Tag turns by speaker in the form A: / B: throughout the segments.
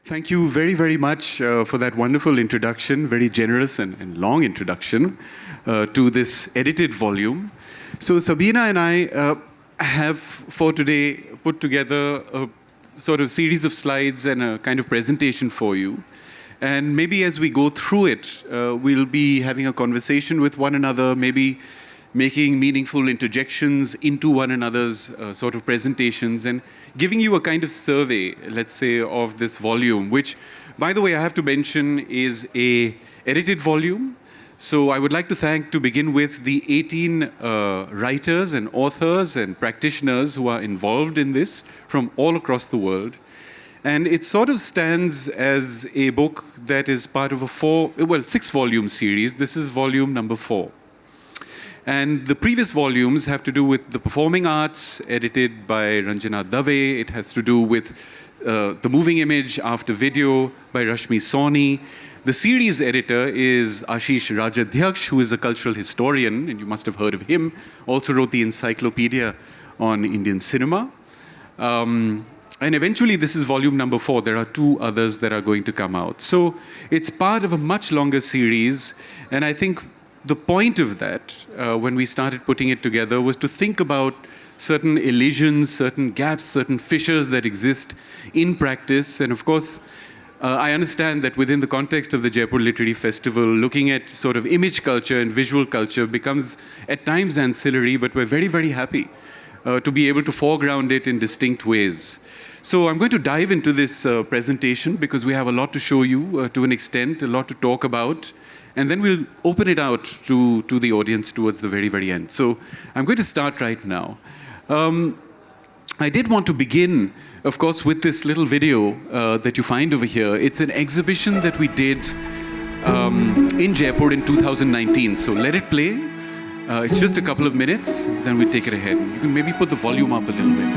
A: Thank you very, very much for that wonderful introduction, very generous and long introduction to this edited volume. So Sabeena and I have for today put together a sort of series of slides and a kind of presentation for you. And maybe as we go through it, we'll be having a conversation with one another, maybe making meaningful interjections into one another's sort of presentations and giving you a kind of survey, let's say, of this volume, which, by the way, I have to mention is a edited volume. So I would like to thank, to begin with, the 18 writers and authors and practitioners who are involved in this from all across the world. And it sort of stands as a book that is part of a 6-volume series. This is volume number 4. And the previous volumes have to do with the performing arts, edited by Ranjana Dave. It has to do with the moving image after video by Rashmi Soni. The series editor is Ashish Rajadhyaksh, who is a cultural historian, and you must have heard of him. Also wrote the encyclopedia on Indian cinema. And eventually, this is volume number 4. There are 2 others that are going to come out. So it's part of a much longer series. And I think the point of that, when we started putting it together, was to think about certain elisions, certain gaps, certain fissures that exist in practice. And of course, I understand that within the context of the Jaipur Literary Festival, looking at sort of image culture and visual culture becomes at times ancillary, but we're very, very happy to be able to foreground it in distinct ways. So I'm going to dive into this presentation because we have a lot to show you to an extent, a lot to talk about. And then we'll open it out to the audience towards the very, very end. So I'm going to start right now. I did want to begin, of course, with this little video that you find over here. It's an exhibition that we did in Jaipur in 2019. So let it play. It's just a couple of minutes, then we take it ahead. You can maybe put the volume up a little bit.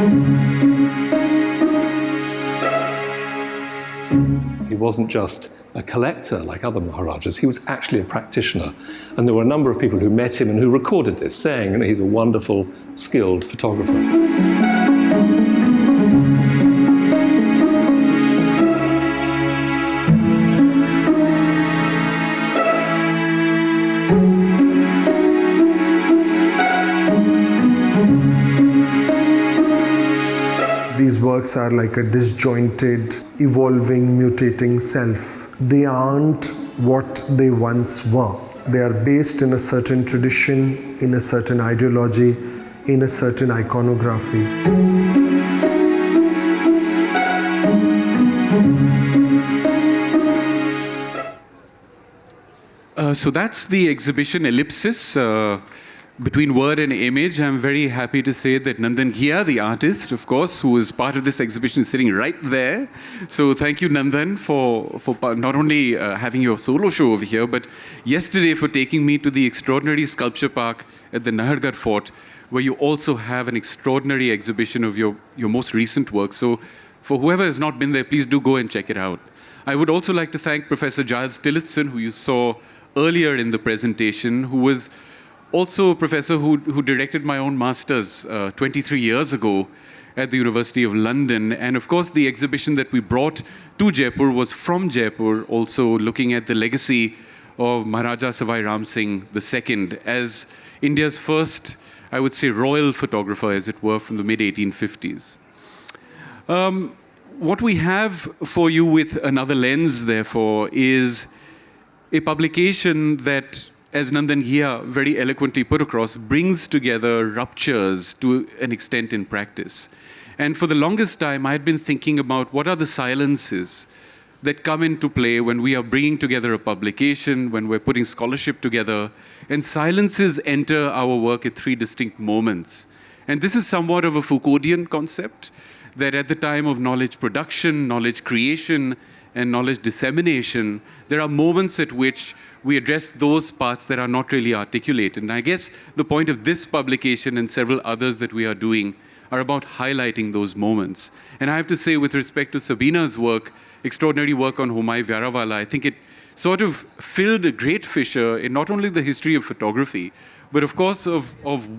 B: He wasn't just a collector like other Maharajas, he was actually a practitioner. And there were a number of people who met him and who recorded this, saying, he's a wonderful, skilled photographer.
C: These works are like a disjointed, evolving, mutating self. They aren't what they once were. They are based in a certain tradition, in a certain ideology, in a certain iconography.
A: So that's the exhibition Ellipsis. Between word and image, I'm very happy to say that Nandan Ghia, the artist, of course, who is part of this exhibition, is sitting right there. So thank you, Nandan, for not only having your solo show over here, but yesterday for taking me to the extraordinary sculpture park at the Nahargarh Fort, where you also have an extraordinary exhibition of your most recent work. So for whoever has not been there, please do go and check it out. I would also like to thank Professor Giles Tillotson, who you saw earlier in the presentation, who was also a professor who directed my own master's 23 years ago at the University of London. And of course, the exhibition that we brought to Jaipur was from Jaipur, also looking at the legacy of Maharaja Savai Ram Singh II as India's first, I would say, royal photographer, as it were, from the mid-1850s. What we have for you with Another Lens, therefore, is a publication that, as Nandan Ghia very eloquently put across, brings together ruptures to an extent in practice. And for the longest time, I had been thinking about what are the silences that come into play when we are bringing together a publication, when we're putting scholarship together. And silences enter our work at 3 distinct moments. And this is somewhat of a Foucauldian concept, that at the time of knowledge production, knowledge creation, and knowledge dissemination, there are moments at which we address those parts that are not really articulated. And I guess the point of this publication and several others that we are doing are about highlighting those moments. And I have to say, with respect to Sabeena's work, extraordinary work on Homai Vyarawala, I think it sort of filled a great fissure in not only the history of photography, but of course of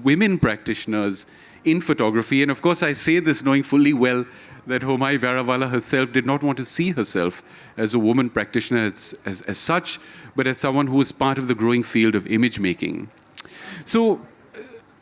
A: women practitioners in photography. And of course, I say this knowing fully well that Homai Vairawala herself did not want to see herself as a woman practitioner as such, but as someone who was part of the growing field of image making. So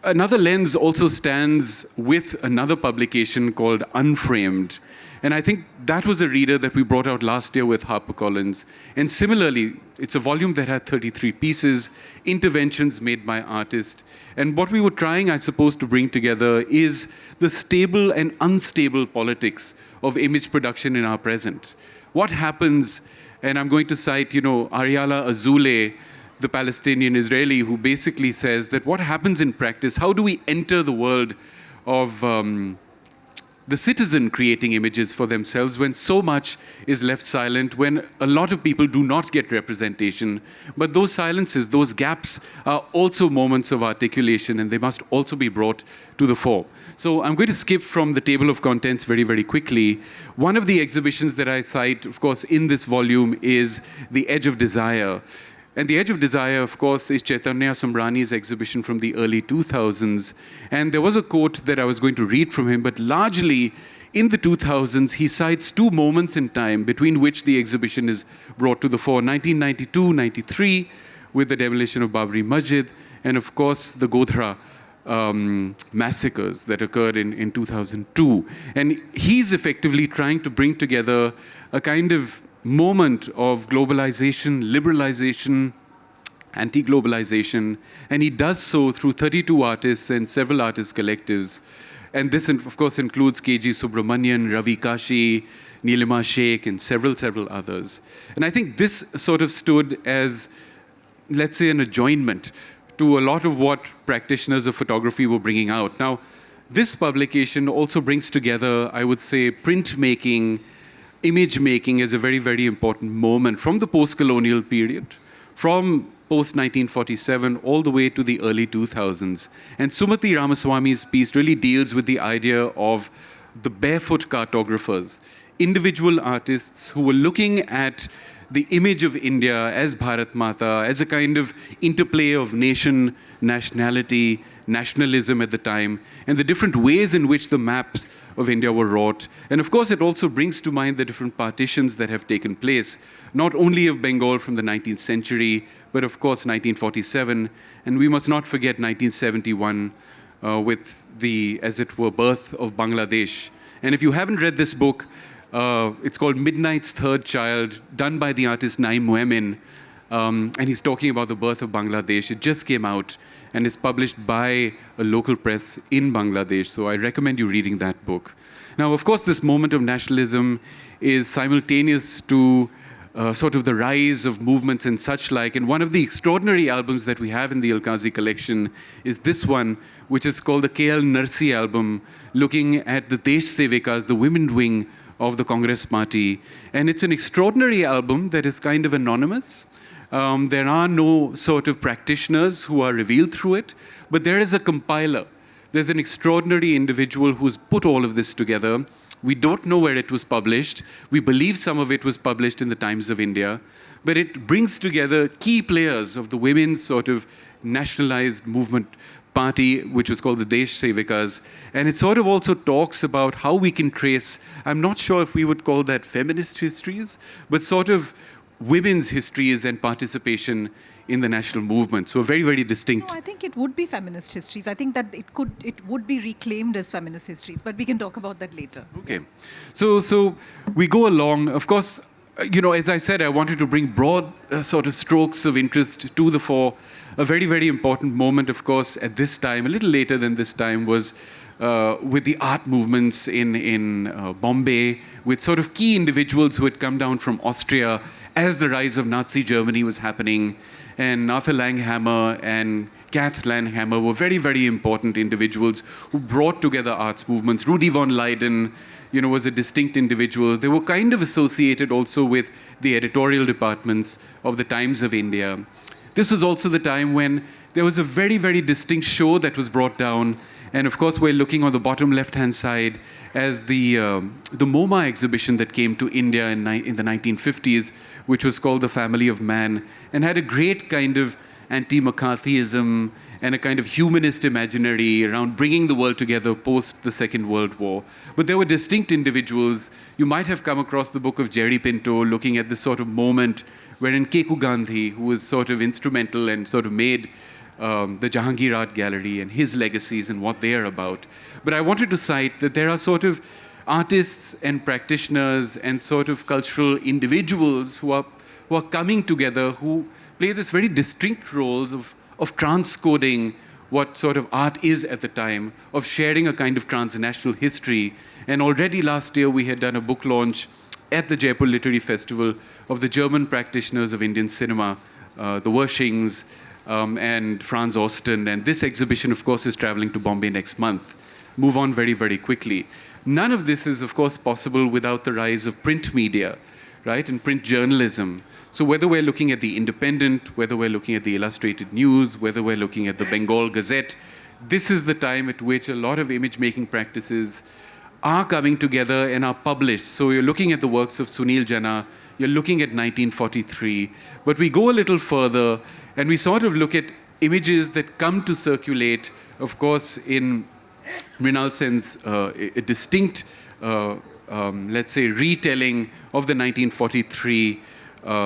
A: another lens also stands with another publication called Unframed. And I think that was a reader that we brought out last year with HarperCollins. And similarly, it's a volume that had 33 pieces, interventions made by artists. And what we were trying, I suppose, to bring together is the stable and unstable politics of image production in our present. What happens, and I'm going to cite, Ariala Azoulay, the Palestinian Israeli, who basically says that what happens in practice, how do we enter the world of the citizen creating images for themselves when so much is left silent, when a lot of people do not get representation. But those silences, those gaps are also moments of articulation, and they must also be brought to the fore. So I'm going to skip from the table of contents very, very quickly. One of the exhibitions that I cite, of course, in this volume is The Edge of Desire. And The Edge of Desire, of course, is Chaitanya Samrani's exhibition from the early 2000s. And there was a quote that I was going to read from him, but largely in the 2000s, he cites two moments in time between which the exhibition is brought to the fore. 1992-93, with the demolition of Babri Masjid, and of course, the Godhra massacres that occurred in 2002. And he's effectively trying to bring together a kind of moment of globalization, liberalization, anti-globalization, and he does so through 32 artists and several artist collectives. And this, of course, includes K.G. Subramanian, Ravi Kashi, Neelima Sheikh, and several others. And I think this sort of stood as, let's say, an adjoinement to a lot of what practitioners of photography were bringing out. Now, this publication also brings together, I would say, printmaking, image making is a very, very important moment from the post-colonial period, from post-1947 all the way to the early 2000s. And Sumati Ramaswamy's piece really deals with the idea of the barefoot cartographers, individual artists who were looking at the image of India as Bharat Mata, as a kind of interplay of nation, nationality, nationalism at the time, and the different ways in which the maps of India were wrought. And of course, it also brings to mind the different partitions that have taken place, not only of Bengal from the 19th century, but of course 1947, and we must not forget 1971 with the, as it were, birth of Bangladesh. And if you haven't read this book, it's called Midnight's Third Child, done by the artist Naeem Moemin, and he's talking about the birth of Bangladesh. It just came out, and it's published by a local press in Bangladesh, so I recommend you reading that book. Now, of course, this moment of nationalism is simultaneous to sort of the rise of movements and such like, and one of the extraordinary albums that we have in the Al-Qazi collection is this one, which is called the K.L. Narsi album, looking at the Desh Sevikas, the women wing of the Congress party. And it's an extraordinary album that is kind of anonymous. There are no sort of practitioners who are revealed through it, but there is a compiler. There's an extraordinary individual who's put all of this together. We don't know where it was published. We believe some of it was published in the Times of India, but it brings together key players of the women's sort of nationalized movement party, which was called the Desh Sevikas. And it sort of also talks about how we can trace, I'm not sure if we would call that feminist histories, but sort of women's histories and participation in the national movement. So very, very distinct.
D: No, I think it would be feminist histories. I think that it would be reclaimed as feminist histories, but we can talk about that later.
A: Okay. So we go along. Of course, as I said, I wanted to bring broad sort of strokes of interest to the fore. A very, very important moment, of course, at this time, a little later than this time, was with the art movements in Bombay, with sort of key individuals who had come down from Austria as the rise of Nazi Germany was happening. And Arthur Langhammer and Kath Langhammer were very, very important individuals who brought together arts movements. Rudi von Leiden, was a distinct individual. They were kind of associated also with the editorial departments of the Times of India. This was also the time when there was a very, very distinct show that was brought down. And of course, we're looking on the bottom left-hand side as the MoMA exhibition that came to India in the 1950s, which was called The Family of Man, and had a great kind of anti-McCarthyism and a kind of humanist imaginary around bringing the world together post the Second World War. But there were distinct individuals. You might have come across the book of Jerry Pinto looking at this sort of moment wherein Keku Gandhi, who was sort of instrumental and sort of made the Jahangir Art Gallery and his legacies and what they are about. But I wanted to cite that there are sort of artists and practitioners and sort of cultural individuals who are coming together, who play this very distinct roles of transcoding what sort of art is at the time, of sharing a kind of transnational history. And already last year we had done a book launch at the Jaipur Literary Festival of the German practitioners of Indian cinema, the Wershings and Franz Osten. And this exhibition, of course, is traveling to Bombay next month. Move on very, very quickly. None of this is, of course, possible without the rise of print media, right, and print journalism. So whether we're looking at the Independent, whether we're looking at the Illustrated News, whether we're looking at the Bengal Gazette, this is the time at which a lot of image-making practices are coming together and are published. So you're looking at the works of Sunil Jana, you're looking at 1943, but we go a little further and we sort of look at images that come to circulate, of course, in Mrinal Sen's a distinct let's say, retelling of the 1943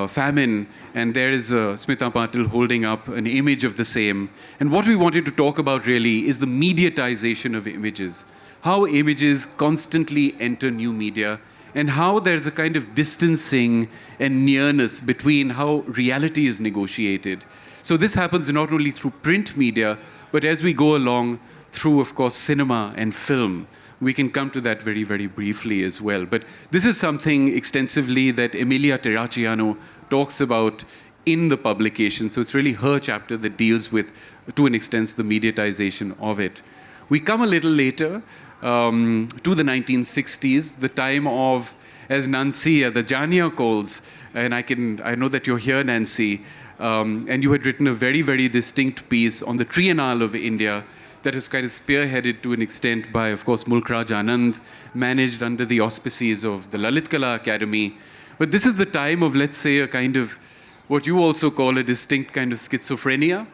A: famine. And there is Smita Patil holding up an image of the same. And what we wanted to talk about really is the mediatization of images. How images constantly enter new media and how there's a kind of distancing and nearness between how reality is negotiated. So this happens not only through print media, but as we go along through, of course, cinema and film. We can come to that very, very briefly as well. But this is something extensively that Emilia Terracciano talks about in the publication. So it's really her chapter that deals with, to an extent, the mediatization of it. We come a little later to the 1960s, the time of, as Nancy, the Jania calls, and I know that you're here, Nancy, and you had written a very, very distinct piece on the Triennale of India that was kind of spearheaded to an extent by, of course, Mulk Raj Anand, managed under the auspices of the Lalit Kala Academy. But this is the time of, let's say, a kind of what you also call a distinct kind of schizophrenia,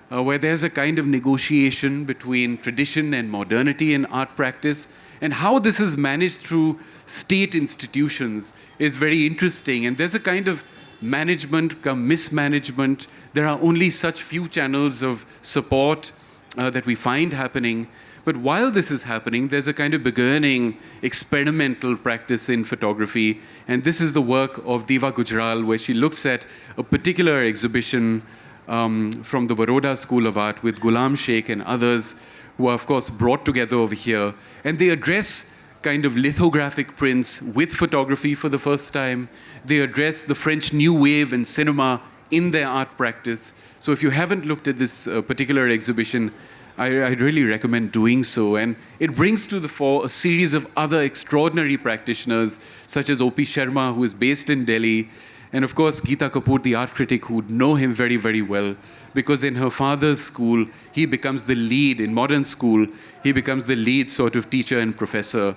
A: where there's a kind of negotiation between tradition and modernity in art practice. And how this is managed through state institutions is very interesting. And there's a kind of management come mismanagement. There are only such few channels of support that we find happening. But while this is happening, there's a kind of beginning experimental practice in photography. And this is the work of Diva Gujral, where she looks at a particular exhibition from the Baroda School of Art with Ghulam Sheikh and others who are, of course, brought together over here. And they address kind of lithographic prints with photography for the first time. They address the French New Wave in cinema in their art practice. So if you haven't looked at this particular exhibition, I'd really recommend doing so. And it brings to the fore a series of other extraordinary practitioners, such as O.P. Sharma, who is based in Delhi, and of course Geeta Kapoor, the art critic, who would know him very, very well, because in her father's school, he becomes the lead, in modern school, he becomes the lead sort of teacher and professor.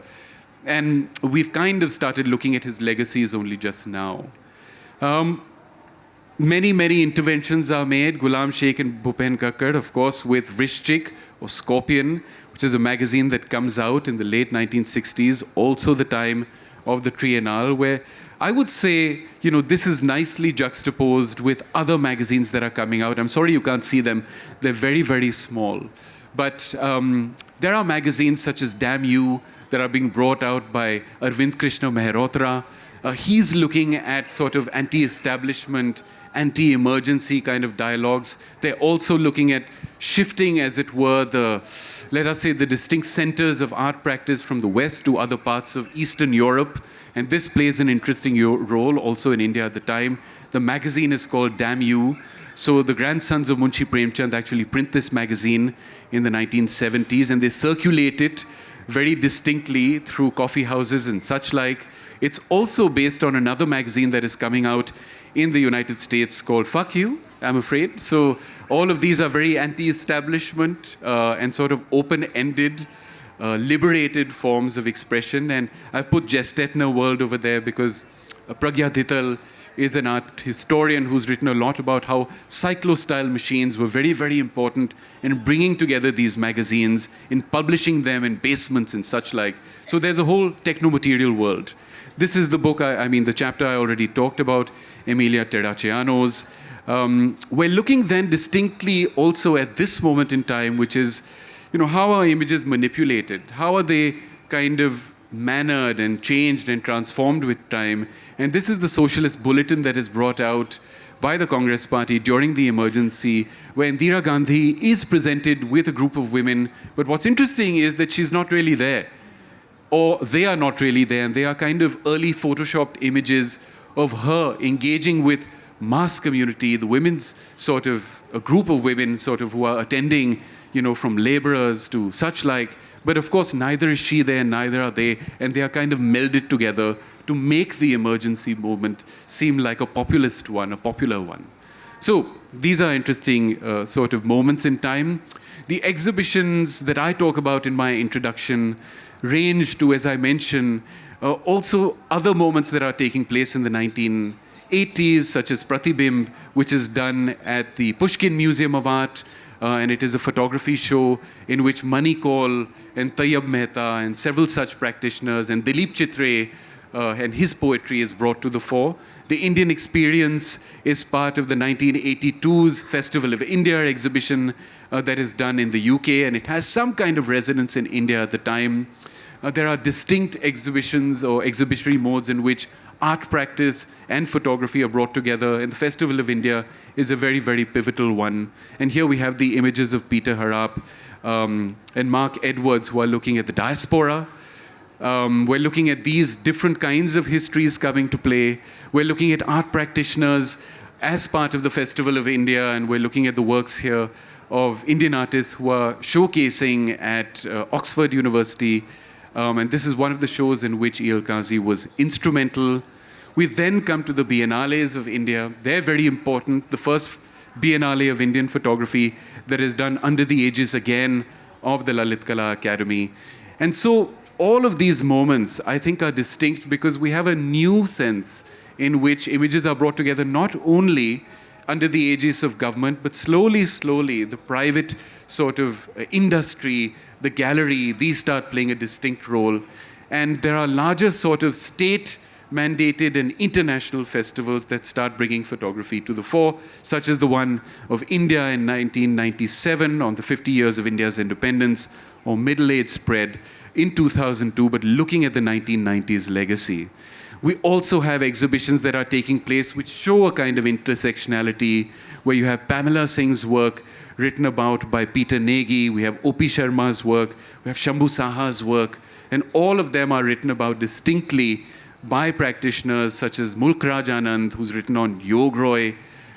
A: And we've kind of started looking at his legacies only just now. Many, many interventions are made. Ghulam Sheikh and Bhupen Kakkar, of course, with Vrishchik or Scorpion, which is a magazine that comes out in the late 1960s, also the time of the Triennale, where I would say, you know, this is nicely juxtaposed with other magazines that are coming out. I'm sorry you can't see them. They're very, very small. But there are magazines such as Damn You that are being brought out by Arvind Krishna Mehrotra. He's looking at sort of anti-establishment, anti-emergency kind of dialogues. They're also looking at shifting, as it were, let us say, the distinct centers of art practice from the West to other parts of Eastern Europe. And this plays an interesting role also in India at the time. The magazine is called Damn You. So the grandsons of Munshi Premchand actually print this magazine in the 1970s, and they circulate it very distinctly through coffee houses and such like. It's also based on another magazine that is coming out in the United States called Fuck You, I'm afraid. So all of these are very anti-establishment and sort of open-ended, liberated forms of expression. And I've put Gestetner World over there because Pragya Dhittal, is an art historian who's written a lot about how cyclo-style machines were very, very important in bringing together these magazines, in publishing them in basements and such like. So there's a whole techno-material world. This is the book, the chapter I already talked about, Emilia Terracciano's. We're looking then distinctly also at this moment in time, which is, how are images manipulated? How are they kind of mannered and changed and transformed with time? And this is the socialist bulletin that is brought out by the Congress Party during the emergency, where Indira Gandhi is presented with a group of women. But what's interesting is that she's not really there, or they are not really there, and they are kind of early photoshopped images of her engaging with mass community, the women's sort of, a group of women sort of who are attending, from laborers to such like. But of course, neither is she there, neither are they, and they are kind of melded together to make the emergency movement seem like a populist one, a popular one. So these are interesting sort of moments in time. The exhibitions that I talk about in my introduction range to, as I mentioned, also other moments that are taking place in the 1980s, such as Pratibimb, which is done at the Pushkin Museum of Art, and it is a photography show in which Mani Kaul and Tayyab Mehta and several such practitioners and Dilip Chitre and his poetry is brought to the fore. The Indian Experience is part of the 1982's Festival of India exhibition that is done in the UK, and it has some kind of resonance in India at the time. There are distinct exhibitions or exhibitory modes in which art practice and photography are brought together, and the Festival of India is a very, very pivotal one. And here we have the images of Peter Harap and Mark Edwards, who are looking at the diaspora. We're looking at these different kinds of histories coming to play. We're looking at art practitioners as part of the Festival of India, and we're looking at the works here of Indian artists who are showcasing at Oxford University. And this is one of the shows in which E.L. Kazi was instrumental. We then come to the Biennales of India. They're very important. The first Biennale of Indian photography that is done under the aegis again of the Lalit Kala Academy. And so all of these moments, I think, are distinct because we have a new sense in which images are brought together not only under the aegis of government, but slowly, the private sort of industry, the gallery, these start playing a distinct role. And there are larger sort of state-mandated and international festivals that start bringing photography to the fore, such as the one of India in 1997 on the 50 years of India's independence, or Middle Age Spread in 2002, but looking at the 1990s legacy. We also have exhibitions that are taking place which show a kind of intersectionality, where you have Pamela Singh's work written about by Peter Negi, we have O.P. Sharma's work, we have Shambhu Saha's work, and all of them are written about distinctly by practitioners such as Mulk Raj Anand, who's written on Yog Roy,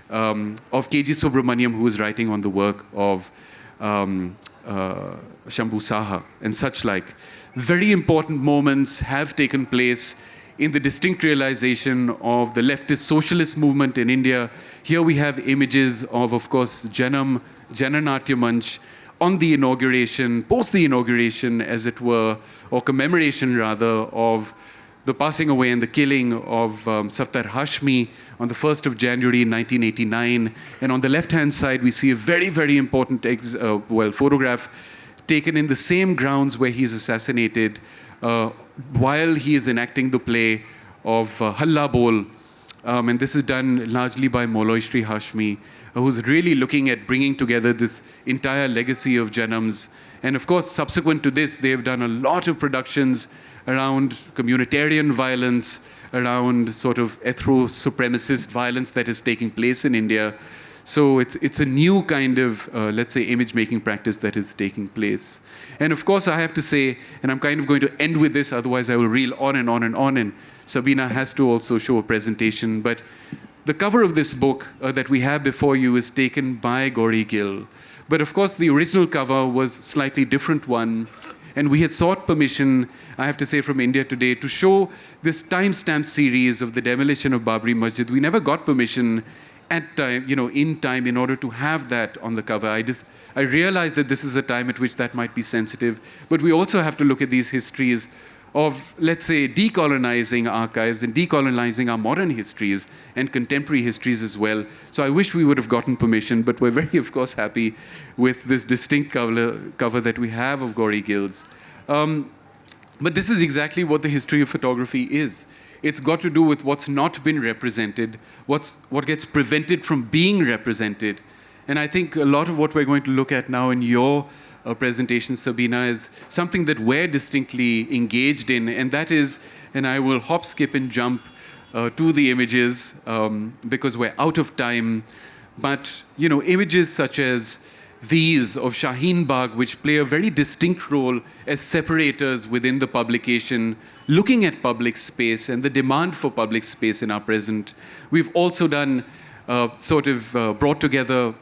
A: of K.G. Subramaniam, who is writing on the work of Shambhu Saha, and such like. Very important moments have taken place in the distinct realization of the leftist socialist movement in India. Here we have images of course, Jananatya Manch on the inauguration, post the inauguration, as it were, or commemoration rather, of the passing away and the killing of Safdar Hashmi on the 1st of January 1989. And on the left-hand side, we see a very, very important photograph taken in the same grounds where he's assassinated, while he is enacting the play of Halla Bol. And this is done largely by Mauloi Shri Hashmi, who's really looking at bringing together this entire legacy of Janams. And of course, subsequent to this, they've done a lot of productions around communitarian violence, around sort of ethno-supremacist violence that is taking place in India. So it's a new kind of, let's say, image-making practice that is taking place. And of course, I have to say, and I'm kind of going to end with this, otherwise I will reel on and on and on, and Sabeena has to also show a presentation. But the cover of this book that we have before you is taken by Gauri Gill. But of course, the original cover was a slightly different one. And we had sought permission, I have to say, from India Today to show this timestamp series of the demolition of Babri Masjid. We never got permission at time, in time, in order to have that on the cover. I realized that this is a time at which that might be sensitive, but we also have to look at these histories of, let's say, decolonizing archives and decolonizing our modern histories and contemporary histories as well. So I wish we would have gotten permission, but we're very, of course, happy with this distinct cover that we have of Gauri Gills. But this is exactly what the history of photography is. It's got to do with what's not been represented, what gets prevented from being represented. And I think a lot of what we're going to look at now in your presentation, Sabeena, is something that we're distinctly engaged in, and that is, and I will hop, skip, and jump to the images because we're out of time. But images such as these of Shaheen Bagh, which play a very distinct role as separators within the publication, looking at public space and the demand for public space in our present. We've also done brought together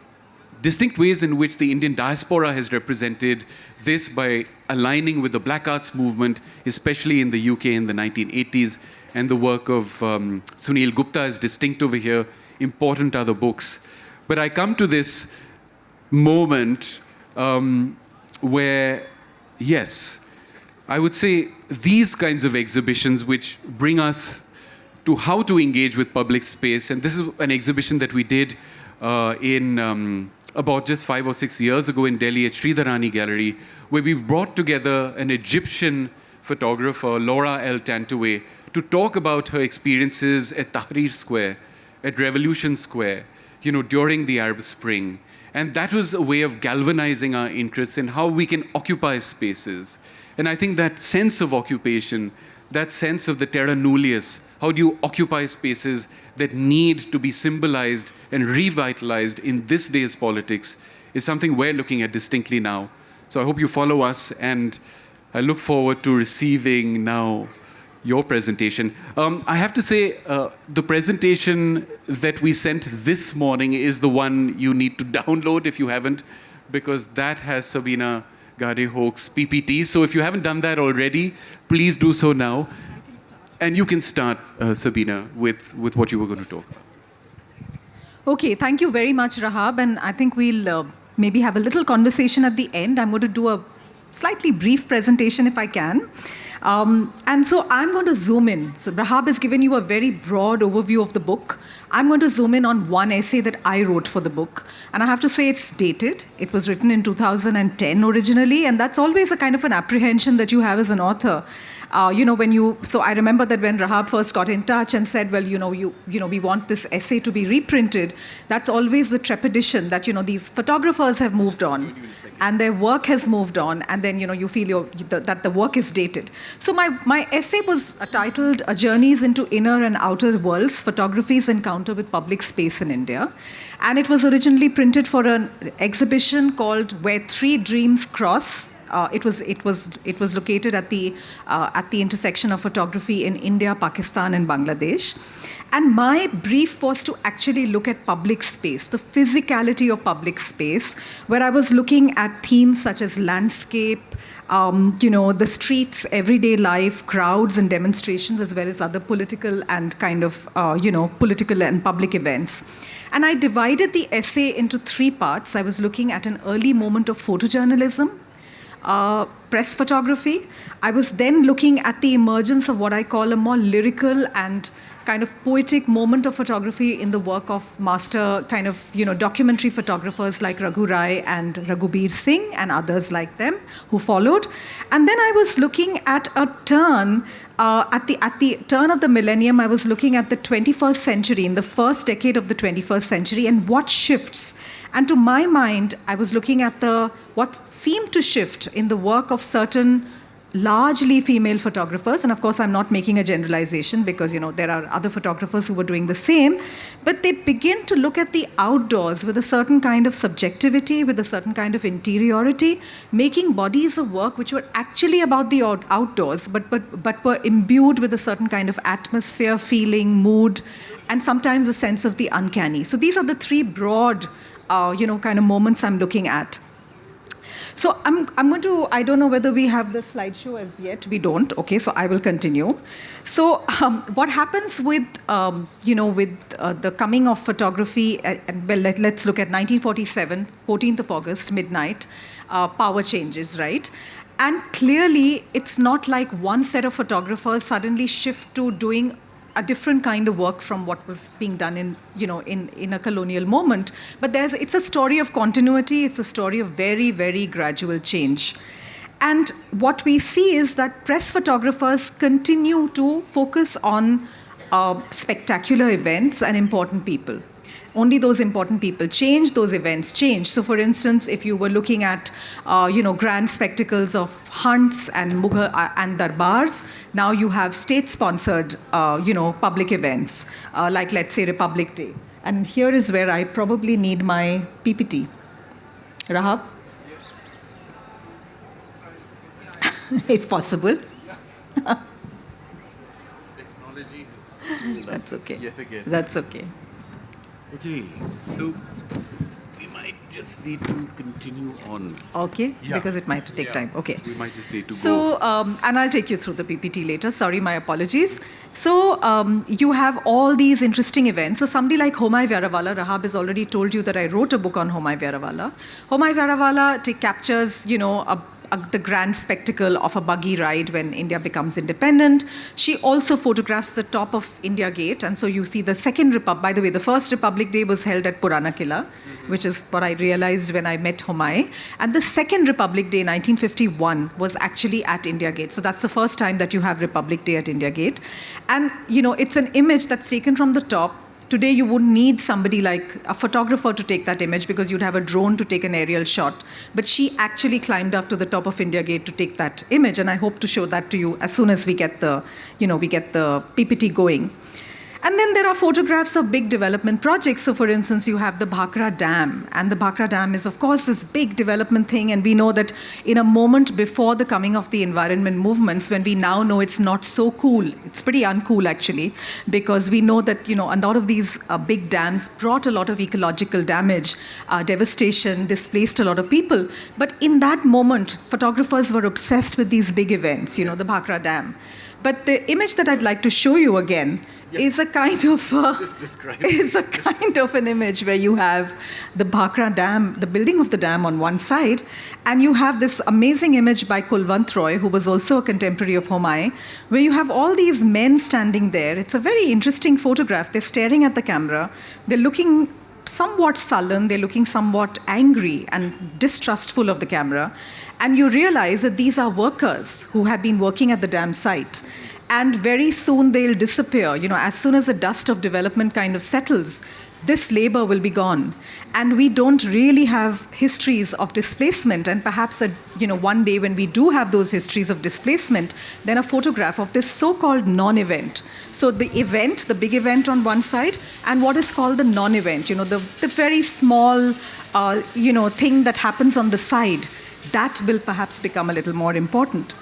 A: distinct ways in which the Indian diaspora has represented this by aligning with the Black Arts movement, especially in the UK in the 1980s, and the work of Sunil Gupta is distinct over here. Important are the books. But I come to this moment where, yes, I would say these kinds of exhibitions which bring us to how to engage with public space, and this is an exhibition that we did in about just 5 or 6 years ago in Delhi at Sridharani Gallery, where we brought together an Egyptian photographer, Laura El Tantoué, to talk about her experiences at Tahrir Square, at Revolution Square, during the Arab Spring. And that was a way of galvanizing our interests in how we can occupy spaces. And I think that sense of occupation, that sense of the terra nullius, how do you occupy spaces that need to be symbolized and revitalized in this day's politics, is something we're looking at distinctly now. So I hope you follow us, and I look forward to receiving now your presentation. I have to say, the presentation that we sent this morning is the one you need to download if you haven't, because that has Sabeena Gadihoke's PPT. So if you haven't done that already, please do so now. And you can start, Sabeena, with what you were going to talk about.
D: Okay, thank you very much, Rahaab. And I think we'll maybe have a little conversation at the end. I'm going to do a slightly brief presentation if I can. And so I'm going to zoom in. So Rahaab has given you a very broad overview of the book. I'm going to zoom in on one essay that I wrote for the book. And I have to say it's dated. It was written in 2010 originally, and that's always a kind of an apprehension that you have as an author. So I remember that when Rahaab first got in touch and said, well, we want this essay to be reprinted, that's always the trepidation that, these photographers have moved on and their work has moved on, and then, you feel that the work is dated. So my essay was titled Journeys into Inner and Outer Worlds, Photography's Encounter with Public Space in India. And it was originally printed for an exhibition called Where Three Dreams Cross. It was located at the intersection of photography in India, Pakistan, and Bangladesh. And my brief was to actually look at public space, the physicality of public space, where I was looking at themes such as landscape, the streets, everyday life, crowds and demonstrations, as well as other political and political and public events. And I divided the essay into 3 parts. I was looking at an early moment of photojournalism, press photography. I was then looking at the emergence of what I call a more lyrical and kind of poetic moment of photography in the work of master documentary photographers like Raghu Rai and Raghubir Singh and others like them who followed. And then I was looking at a turn, at the turn of the millennium, I was looking at the 21st century, in the first decade of the 21st century, and what shifts. And to my mind, I was looking at what seemed to shift in the work of certain largely female photographers. And of course, I'm not making a generalization because, there are other photographers who were doing the same. But they begin to look at the outdoors with a certain kind of subjectivity, with a certain kind of interiority, making bodies of work which were actually about the outdoors, but were imbued with a certain kind of atmosphere, feeling, mood, and sometimes a sense of the uncanny. So these are the 3 broad kind of moments I'm looking at. So I'm going to, I don't know whether we have the slideshow as yet. We don't. Okay, so I will continue. So what happens with, the coming of photography, let's look at 1947, 14th of August, midnight, power changes, right? And clearly, it's not like one set of photographers suddenly shift to doing a different kind of work from what was being done in a colonial moment. But it's a story of continuity. It's a story of very, very gradual change. And what we see is that press photographers continue to focus on spectacular events and important people. Only those important people change, those events change. So, for instance, if you were looking at, grand spectacles of hunts and Mughal and darbars, now you have state-sponsored, public events, like, let's say, Republic Day. And here is where I probably need my PPT. Rahaab? If possible.
A: Technology
D: That's okay.
A: yet again.
D: That's okay.
A: Okay, so we might just need to continue on.
D: Okay,
A: Yeah.
D: because it might take time. Okay.
A: We might just need to go.
D: So, and I'll take you through the PPT later. Sorry, my apologies. So, you have all these interesting events. So, somebody like Homai Vyarawala, Rahaab has already told you that I wrote a book on Homai Vyarawala. Homai Vyarawala captures, the grand spectacle of a buggy ride when India becomes independent. She also photographs the top of India Gate. And so you see the second Republic. By the way, the first Republic Day was held at Purana Killa, which is what I realized when I met Homai. And the second Republic Day, 1951, was actually at India Gate. So that's the first time that you have Republic Day at India Gate. And, it's an image that's taken from the top. Today, you wouldn't need somebody like a photographer to take that image because you'd have a drone to take an aerial shot. But she actually climbed up to the top of India Gate to take that image, and I hope to show that to you as soon as we get the PPT going. And then there are photographs of big development projects. So, for instance, you have the Bhakra Dam. And the Bhakra Dam is, of course, this big development thing. And we know that in a moment before the coming of the environment movements, when we now know it's not so cool, it's pretty uncool, actually, because we know that, a lot of these big dams brought a lot of ecological damage, devastation, displaced a lot of people. But in that moment, photographers were obsessed with these big events, the Bhakra Dam. But the image that I'd like to show you again is a kind of an image where you have the Bhakra Dam, the building of the dam on one side, and you have this amazing image by Kulwant Roy, who was also a contemporary of Homai, where you have all these men standing there. It's a very interesting photograph. They're staring at the camera. They're looking somewhat sullen. They're looking somewhat angry and distrustful of the camera. And you realize that these are workers who have been working at the dam site. And very soon they'll disappear. As soon as the dust of development kind of settles, this labor will be gone. And we don't really have histories of displacement. And perhaps one day when we do have those histories of displacement, then a photograph of this so-called non-event. So the event, the big event on one side, and what is called the non-event, the very small, thing that happens on the side, that will perhaps become a little more important.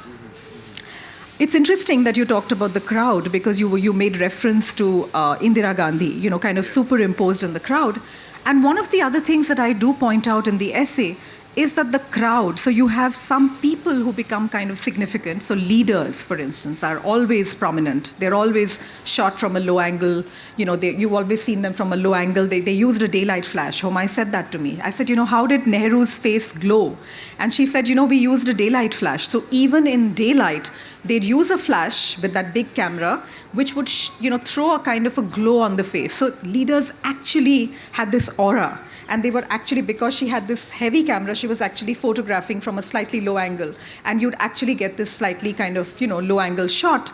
D: It's interesting that you talked about the crowd because you made reference to Indira Gandhi, kind of superimposed in the crowd. And one of the other things that I do point out in the essay is that the crowd, so you have some people who become kind of significant. So leaders, for instance, are always prominent. They're always shot from a low angle. You've always seen them from a low angle. They used a daylight flash. Homai said that to me. I said, how did Nehru's face glow? And she said, we used a daylight flash. So even in daylight, they'd use a flash with that big camera, which would, throw a kind of a glow on the face. So leaders actually had this aura. And they were actually, because she had this heavy camera, she was actually photographing from a slightly low angle. And you'd actually get this slightly kind of, low angle shot.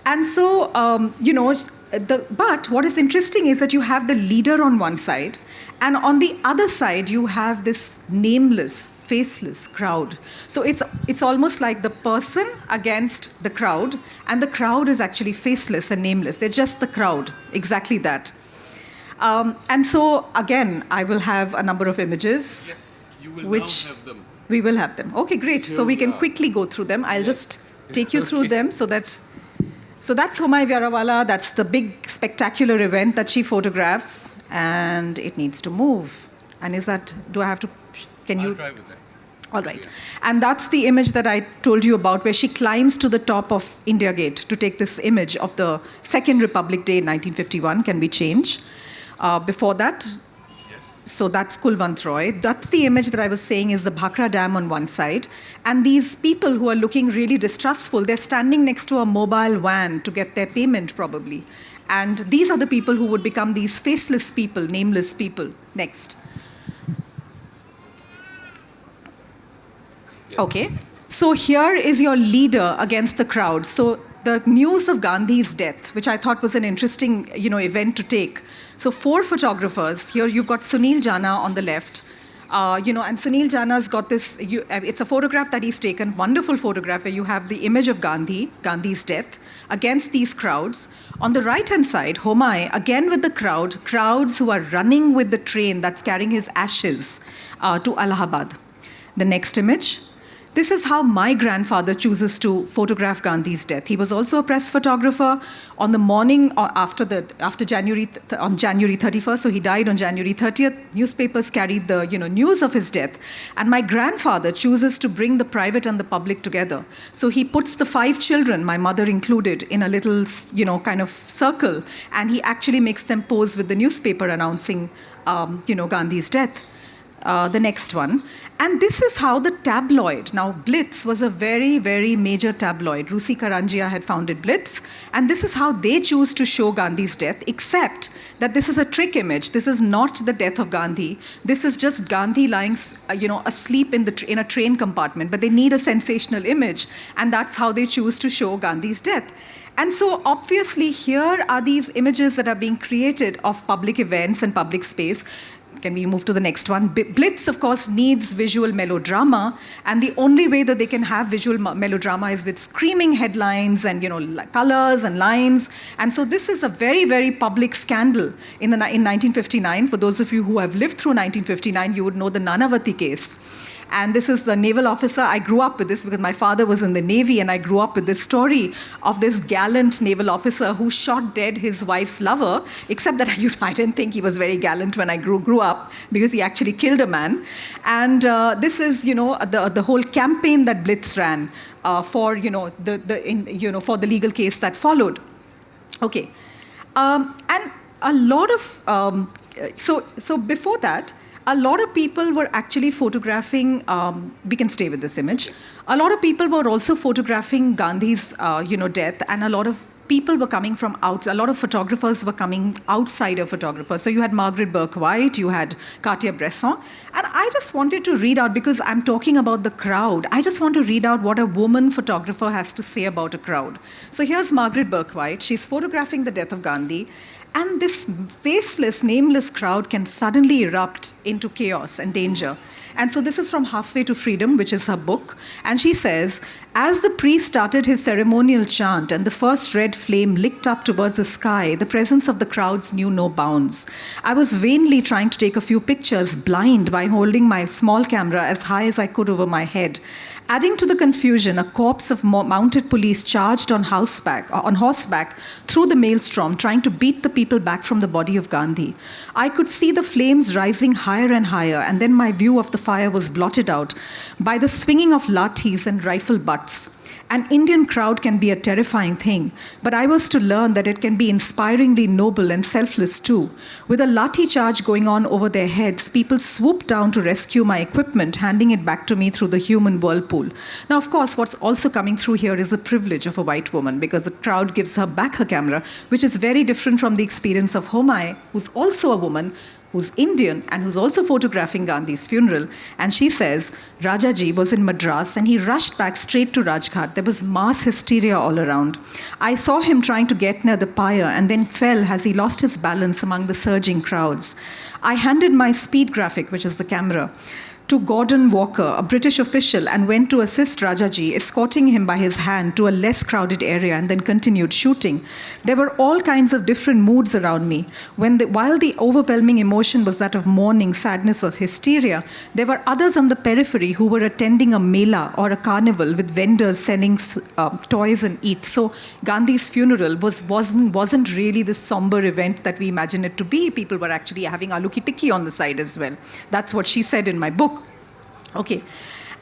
D: And so, but what is interesting is that you have the leader on one side. And on the other side, you have this nameless, faceless crowd. So it's almost like the person against the crowd. And the crowd is actually faceless and nameless. They're just the crowd, exactly that. And so, again, I will have a number of images.
A: Yes, you will
D: now
A: have them.
D: We will have them. Okay, great. So we can quickly go through them. I'll just take you through them so that's Homai Vyarawala. That's the big spectacular event that she photographs. And it needs to move. And do I have to, can you?
A: I'll try with that.
D: All right. And that's the image that I told you about where she climbs to the top of India Gate to take this image of the Second Republic Day in 1951. Can we change? Before that?
A: Yes.
D: So that's Kulwant Roy. That's the image that I was saying is the Bhakra Dam on one side. And these people who are looking really distrustful, they're standing next to a mobile van to get their payment probably. And these are the people who would become these faceless people, nameless people. Next. Okay. So here is your leader against the crowd. So the news of Gandhi's death, which I thought was an interesting, event to take. So 4 photographers. Here you've got Sunil Jana on the left. And Sunil Jana's got this, it's a photograph that he's taken, wonderful photograph where you have the image of Gandhi's death, against these crowds. On the right-hand side, Homai, again with the crowds who are running with the train that's carrying his ashes to Allahabad. The next image. This is how my grandfather chooses to photograph Gandhi's death. He was also a press photographer on the morning after January 31st. So he died on January 30th. Newspapers carried the news of his death, and my grandfather chooses to bring the private and the public together. So he puts the 5 children, my mother included, in a little kind of circle, and he actually makes them pose with the newspaper announcing Gandhi's death. The next one. And this is how the tabloid, now Blitz was a very, very major tabloid. Rusi Karanjia had founded Blitz. And this is how they choose to show Gandhi's death, except that this is a trick image. This is not the death of Gandhi. This is just Gandhi lying, asleep in a train compartment. But they need a sensational image. And that's how they choose to show Gandhi's death. And so obviously here are these images that are being created of public events and public space. Can we move to the next one? Blitz, of course, needs visual melodrama, and the only way that they can have visual melodrama is with screaming headlines and colors and lines. And so this is a very, very public scandal in 1959. For those of you who have lived through 1959, you would know the Nanavati case. And this is the naval officer. I grew up with this because my father was in the Navy, and I grew up with this story of this gallant naval officer who shot dead his wife's lover, except that I didn't think he was very gallant when I grew up, because he actually killed a man. And this is, the whole campaign that Blitz ran for, for the legal case that followed. Okay. And a lot of, so before that, a lot of people were actually photographing, we can stay with this image. A lot of people were also photographing Gandhi's, death, and a lot of people were coming from out. A lot of photographers were coming outside of photographers. So you had Margaret Burke-White, you had Cartier-Bresson, and I just wanted to read out, because I'm talking about the crowd, I just want to read out what a woman photographer has to say about a crowd. So here's Margaret Burke-White. She's photographing the death of Gandhi. And this faceless, nameless crowd can suddenly erupt into chaos and danger. And so this is from Halfway to Freedom, which is her book. And she says, as the priest started his ceremonial chant and the first red flame licked up towards the sky, the presence of the crowds knew no bounds. I was vainly trying to take a few pictures, blind, by holding my small camera as high as I could over my head. Adding to the confusion, a corps of mounted police charged on horseback through the maelstrom, trying to beat the people back from the body of Gandhi. I could see the flames rising higher and higher, and then my view of the fire was blotted out by the swinging of lathis and rifle butts. An Indian crowd can be a terrifying thing, but I was to learn that it can be inspiringly noble and selfless too. With a lathi charge going on over their heads, people swooped down to rescue my equipment, handing it back to me through the human whirlpool. Now, of course, what's also coming through here is the privilege of a white woman, because the crowd gives her back her camera, which is very different from the experience of Homai, who's also a woman, who's Indian and who's also photographing Gandhi's funeral. And she says, Rajaji was in Madras and he rushed back straight to Rajghat. There was mass hysteria all around. I saw him trying to get near the pyre and then fell as he lost his balance among the surging crowds. I handed my speed graphic, which is the camera, to Gordon Walker, a British official, and went to assist Rajaji, escorting him by his hand to a less crowded area, and then continued shooting. There were all kinds of different moods around me. While the overwhelming emotion was that of mourning, sadness, or hysteria, there were others on the periphery who were attending a mela or a carnival with vendors selling toys and eats. So Gandhi's funeral wasn't really the somber event that we imagine it to be. People were actually having aloo ki tikki on the side as well. That's what she said in my book. Okay.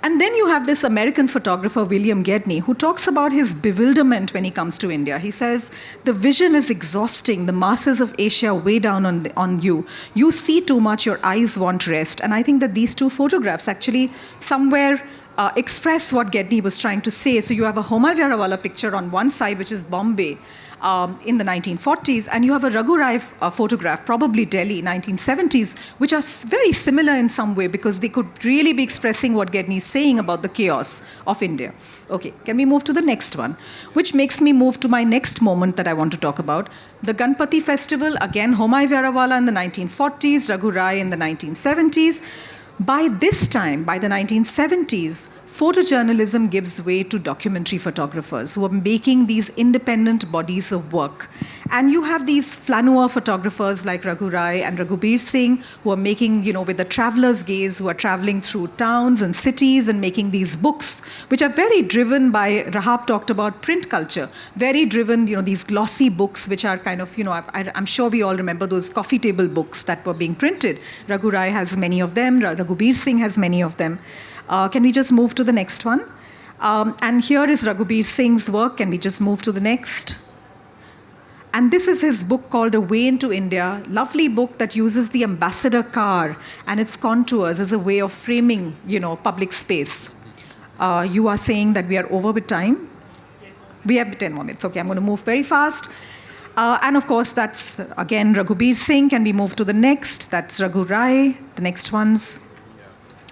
D: And then you have this American photographer, William Gedney, who talks about his bewilderment when he comes to India. He says, the vision is exhausting. The masses of Asia weigh down on you. You see too much, your eyes want rest. And I think that these two photographs actually somewhere express what Gedney was trying to say. So you have a Homai Vyarawala picture on one side, which is Bombay, in the 1940s, and you have a Raghu Rai photograph, probably Delhi, 1970s, which are very similar in some way because they could really be expressing what Gedney is saying about the chaos of India. Okay, can we move to the next one? Which makes me move to my next moment that I want to talk about. The Ganpati festival, again, Homai Vyarawala in the 1940s, Raghu Rai in the 1970s. By this time, by the 1970s, photojournalism gives way to documentary photographers who are making these independent bodies of work. And you have these flaneur photographers like Raghu Rai and Raghubir Singh who are making, with the traveler's gaze, who are traveling through towns and cities and making these books, which are very driven by, Rahaab talked about print culture, very driven, these glossy books, which are kind of, I'm sure we all remember those coffee table books that were being printed. Raghu Rai has many of them, Raghubir Singh has many of them. Can we just move to the next one? And here is Raghubir Singh's work. Can we just move to the next? And this is his book called A Way into India. Lovely book that uses the ambassador car and its contours as a way of framing, public space. You are saying that we are over with time? We have 10 more minutes. Okay, I'm going to move very fast. And of course, that's, again, Raghubir Singh. Can we move to the next? That's Raghu Rai. The next one's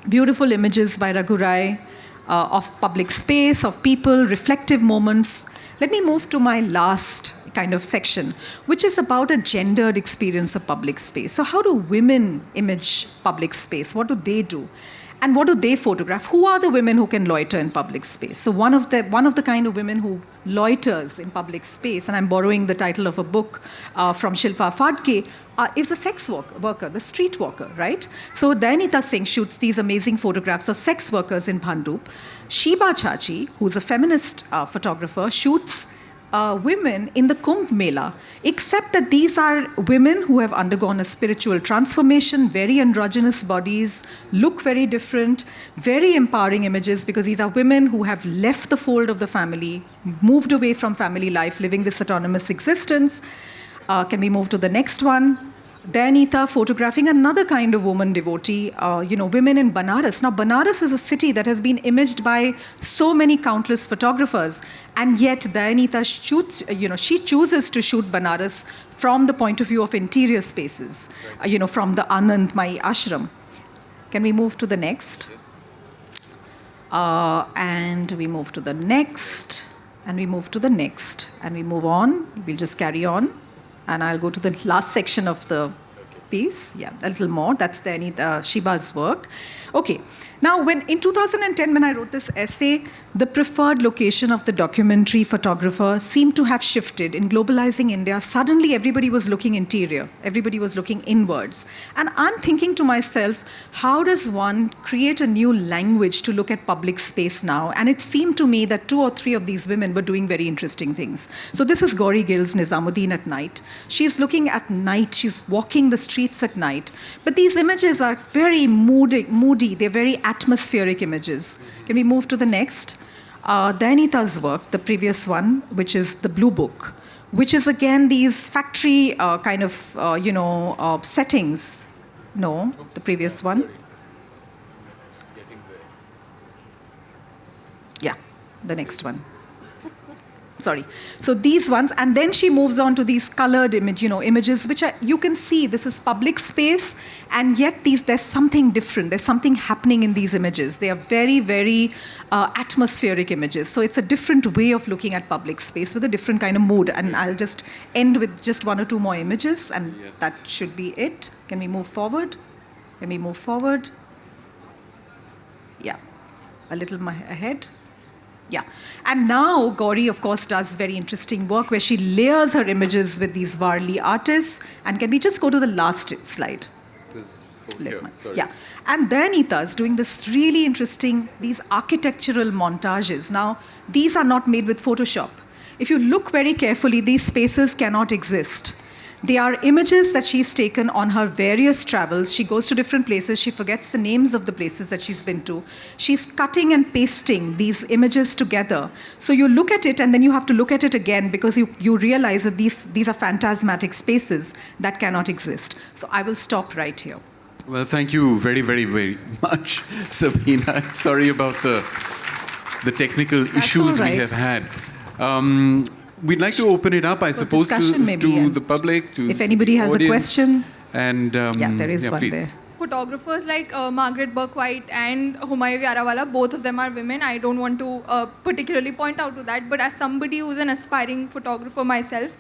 D: beautiful images by Raghu Rai of public space, of people, reflective moments. Let me move to my last kind of section, which is about a gendered experience of public space. So how do women image public space? What do they do? And what do they photograph? Who are the women who can loiter in public space? So one of the kind of women who loiters in public space, and I'm borrowing the title of a book from Shilpa Phadke, is a sex worker, the street walker, right? So Dayanita Singh shoots these amazing photographs of sex workers in Bhandup. Shiba Chachi, who's a feminist photographer, shoots women in the Kumbh Mela, except that these are women who have undergone a spiritual transformation, very androgynous bodies, look very different, very empowering images because these are women who have left the fold of the family, moved away from family life, living this autonomous existence. Can we move to the next one? Dayanita photographing another kind of woman devotee, women in Banaras. Now, Banaras is a city that has been imaged by so many countless photographers, and yet Dayanita shoots, she chooses to shoot Banaras from the point of view of interior spaces, from the Anandmayi ashram. Can we move to the next? And we move to the next, and we move to the next, and we move on. We'll just carry on. And I'll go to the last section of the piece. Yeah, a little more. That's Shiba's work. Okay. Now, in 2010, when I wrote this essay, the preferred location of the documentary photographer seemed to have shifted. In globalizing India, suddenly everybody was looking interior. Everybody was looking inwards. And I'm thinking to myself, how does one create a new language to look at public space now? And it seemed to me that 2 or 3 of these women were doing very interesting things. So this is Gauri Gill's Nizamuddin at night. She's looking at night. She's walking the streets at night. But these images are very moody. They're very atmospheric images. Can we move to the next? Dayanita's work, the previous one, which is the Blue Book, which is again these factory kind of, settings. No, the previous one. Yeah, the next one. Sorry. So these ones, and then she moves on to these colored images, which you can see this is public space, and yet there's something different. There's something happening in these images. They are very, very atmospheric images. So it's a different way of looking at public space with a different kind of mood. And I'll just end with just 1 or 2 more images, and yes, that should be it. Can we move forward? Can we move forward? Yeah, a little ahead. Yeah. And now Gauri, of course, does very interesting work where she layers her images with these Varli artists. And can we just go to the last slide? Yeah. And Dayanita is doing this really interesting, these architectural montages. Now, these are not made with Photoshop. If you look very carefully, these spaces cannot exist. They are images that she's taken on her various travels. She goes to different places. She forgets the names of the places that she's been to. She's cutting and pasting these images together. So you look at it and then you have to look at it again because you realize that these are phantasmatic spaces that cannot exist. So I will stop right here.
A: Well, thank you very, very, very much, Sabeena. Sorry about the technical issues
D: all right.
A: we have had. We'd like to open it up, I suppose, to the public. To
D: if anybody has
A: audience.
D: a question.
A: And
D: there is one
A: please.
D: there.
E: Photographers like Margaret Burke-White and Humayun Vyarawala, both of them are women. I don't want to particularly point out to that, but as somebody who's an aspiring photographer myself,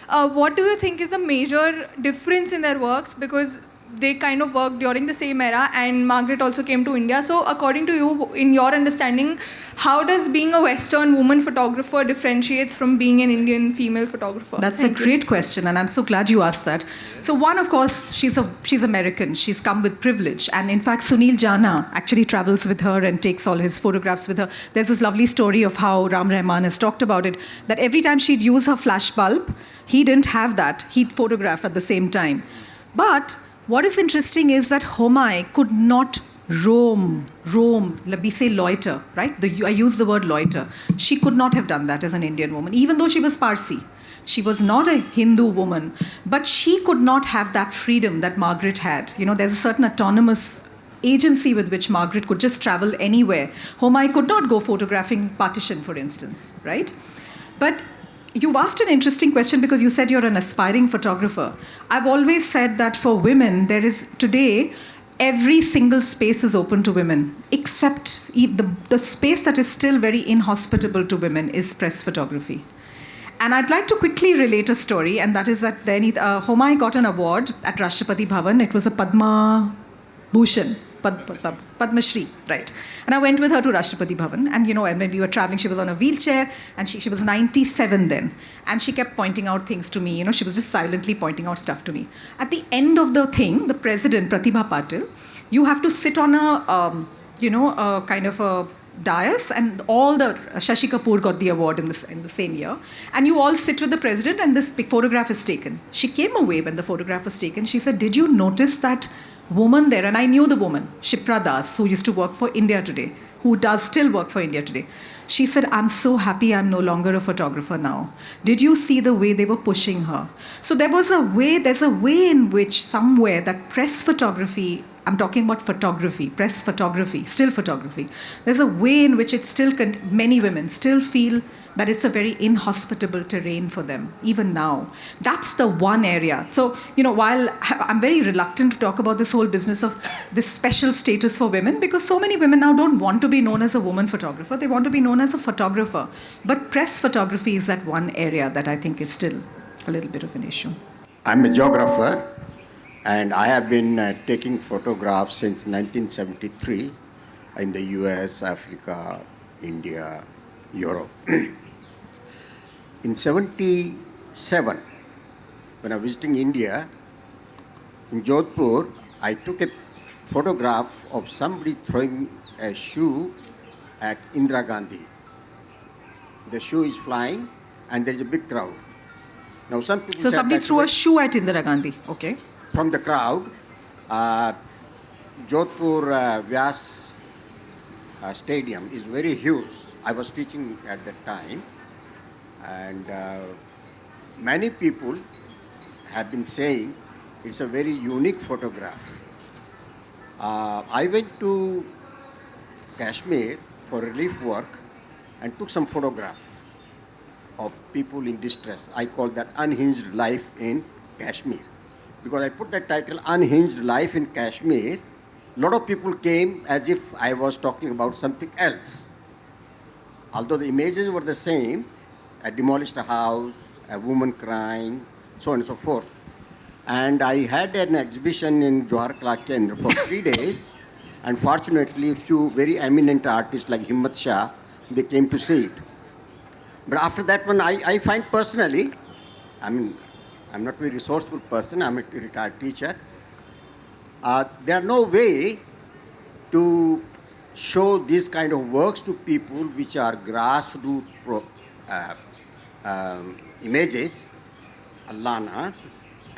E: what do you think is the major difference in their works? Because they kind of worked during the same era, and Margaret also came to India. So according to you, in your understanding, how does being a Western woman photographer differentiates from being an Indian female photographer?
D: That's a great question, and I'm so glad you asked that. So one, of course, she's American. She's come with privilege. And in fact, Sunil Jana actually travels with her and takes all his photographs with her. There's this lovely story of how Ram Rahman has talked about it, that every time she'd use her flash bulb, he didn't have that. He'd photograph at the same time. But what is interesting is that Homai could not roam, we say loiter, right? I use the word loiter. She could not have done that as an Indian woman, even though she was Parsi. She was not a Hindu woman, but she could not have that freedom that Margaret had. You know, there's a certain autonomous agency with which Margaret could just travel anywhere. Homai could not go photographing partition, for instance, right? But you've asked an interesting question because you said you're an aspiring photographer. I've always said that for women, there is today, every single space is open to women, except the space that is still very inhospitable to women is press photography. And I'd like to quickly relate a story, and that is that then Homai got an award at Rashtrapati Bhavan. It was a Padma Bhushan. Padma Shri, right. And I went with her to Rashtrapati Bhavan, and and when we were traveling, she was on a wheelchair, and she was 97 then, and she kept pointing out things to me. She was just silently pointing out stuff to me. At the end of the thing, the president, Pratibha Patil, you have to sit on a kind of a dais, and all the Shashi Kapoor got the award in the same year, and you all sit with the president, and this big photograph is taken. She came away when the photograph was taken. She said, "Did you notice that woman there?" And I knew the woman, Shipra Das, who used to work for India Today, who does still work for India Today. She said, "I'm so happy I'm no longer a photographer now. Did you see the way they were pushing her?" So there's a way in which somewhere that press photography, I'm talking about photography, press photography, still photography, there's a way in which it still, many women still feel that it's a very inhospitable terrain for them, even now. That's the one area. So, while I'm very reluctant to talk about this whole business of this special status for women, because so many women now don't want to be known as a woman photographer, they want to be known as a photographer. But press photography is that one area that I think is still a little bit of an issue.
F: I'm a geographer, and I have been taking photographs since 1973 in the US, Africa, India, Europe. In 77, when I was visiting India, in Jaipur, I took a photograph of somebody throwing a shoe at Indira Gandhi. The shoe is flying, and there is a big crowd. Now, some people
D: So
F: said
D: somebody threw a shoe at Indira Gandhi. Okay.
F: From the crowd, Jodhpur Vyas Stadium is very huge. I was teaching at that time, and many people have been saying it's a very unique photograph. I went to Kashmir for relief work and took some photograph of people in distress. I call that Unhinged Life in Kashmir. Because I put that title, Unhinged Life in Kashmir, a lot of people came as if I was talking about something else. Although the images were the same, a demolished house, a woman crying, so on and so forth. And I had an exhibition in Johar Kala Kendra for 3 days, and fortunately, a few very eminent artists like Himmat Shah, they came to see it. But after that one, I find personally, I'm not a very resourceful person, I'm a retired teacher. There are no way to show these kind of works to people which are grassroots images, Allana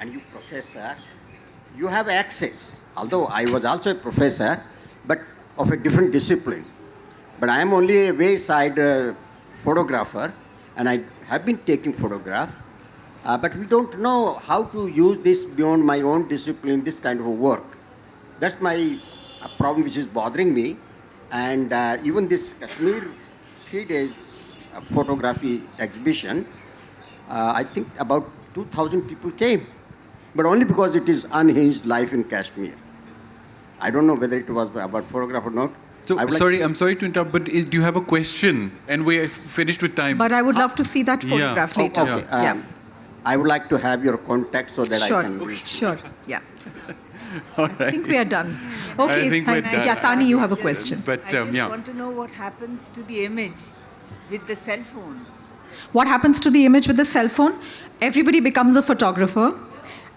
F: and you professor, you have access. Although I was also a professor, but of a different discipline. But I am only a wayside photographer, and I have been taking photograph. But we don't know how to use this beyond my own discipline, this kind of work. That's my problem which is bothering me. And even this Kashmir 3 days photography exhibition, I think about 2,000 people came. But only because it is unhinged life in Kashmir. I don't know whether it was about photograph or not.
A: So, I'm sorry to interrupt, but do you have a question? And we're finished with time.
D: But I would love to see that photograph later.
F: Okay. I would like to have your contact so that
D: Sure.
F: I can reach you.
D: Sure, yeah.
A: All right.
D: I think we are done. Okay,
A: I think we're done.
D: Yeah, Tani, you have a question.
A: But,
G: I just want to know what happens to the image with the cell phone.
D: What happens to the image with the cell phone? Everybody becomes a photographer.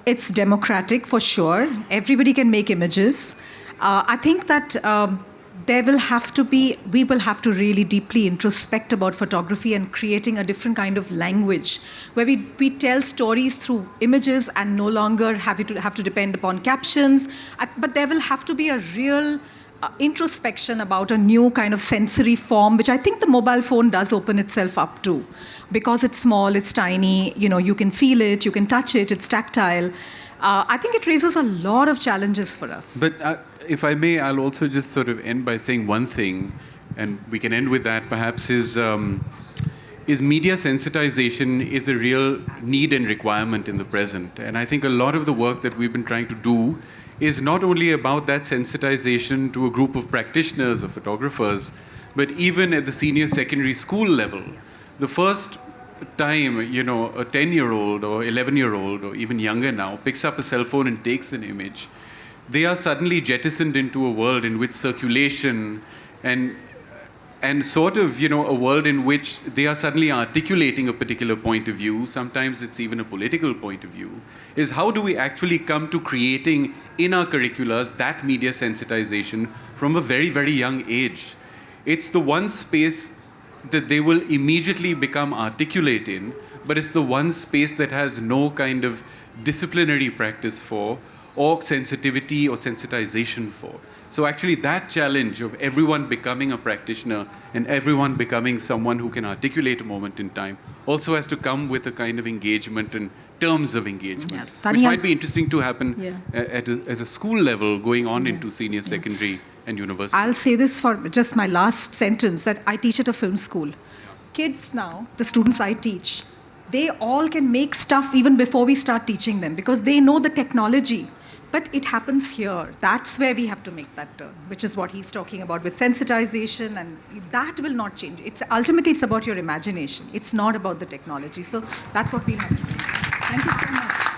D: It's democratic for sure. Everybody can make images. I think that we will have to really deeply introspect about photography and creating a different kind of language where we tell stories through images and no longer have to depend upon captions. But there will have to be a real introspection about a new kind of sensory form, which I think the mobile phone does open itself up to. Because it's small, it's tiny, you can feel it, you can touch it, it's tactile. I think it raises a lot of challenges for us.
A: But if I may, I'll also just sort of end by saying one thing, and we can end with that perhaps, is media sensitization is a real need and requirement in the present. And I think a lot of the work that we've been trying to do is not only about that sensitization to a group of practitioners or photographers, but even at the senior secondary school level. The first time, a 10-year-old or 11-year-old or even younger now picks up a cell phone and takes an image, they are suddenly jettisoned into a world in which circulation and sort of, a world in which they are suddenly articulating a particular point of view, sometimes it's even a political point of view, is how do we actually come to creating in our curriculars that media sensitization from a very, very young age. It's the one space that they will immediately become articulate in, but it's the one space that has no kind of disciplinary practice for, or sensitivity or sensitization for. So actually that challenge of everyone becoming a practitioner and everyone becoming someone who can articulate a moment in time also has to come with a kind of engagement and terms of engagement, which might be interesting to happen at a school level going on into senior secondary and university.
D: I'll say this for just my last sentence, that I teach at a film school. Kids now, the students I teach, they all can make stuff even before we start teaching them because they know the technology. But it happens here. That's where we have to make that turn, which is what he's talking about with sensitization, and that will not change. Ultimately, it's about your imagination. It's not about the technology. So that's what we'll have to do. Thank you so much.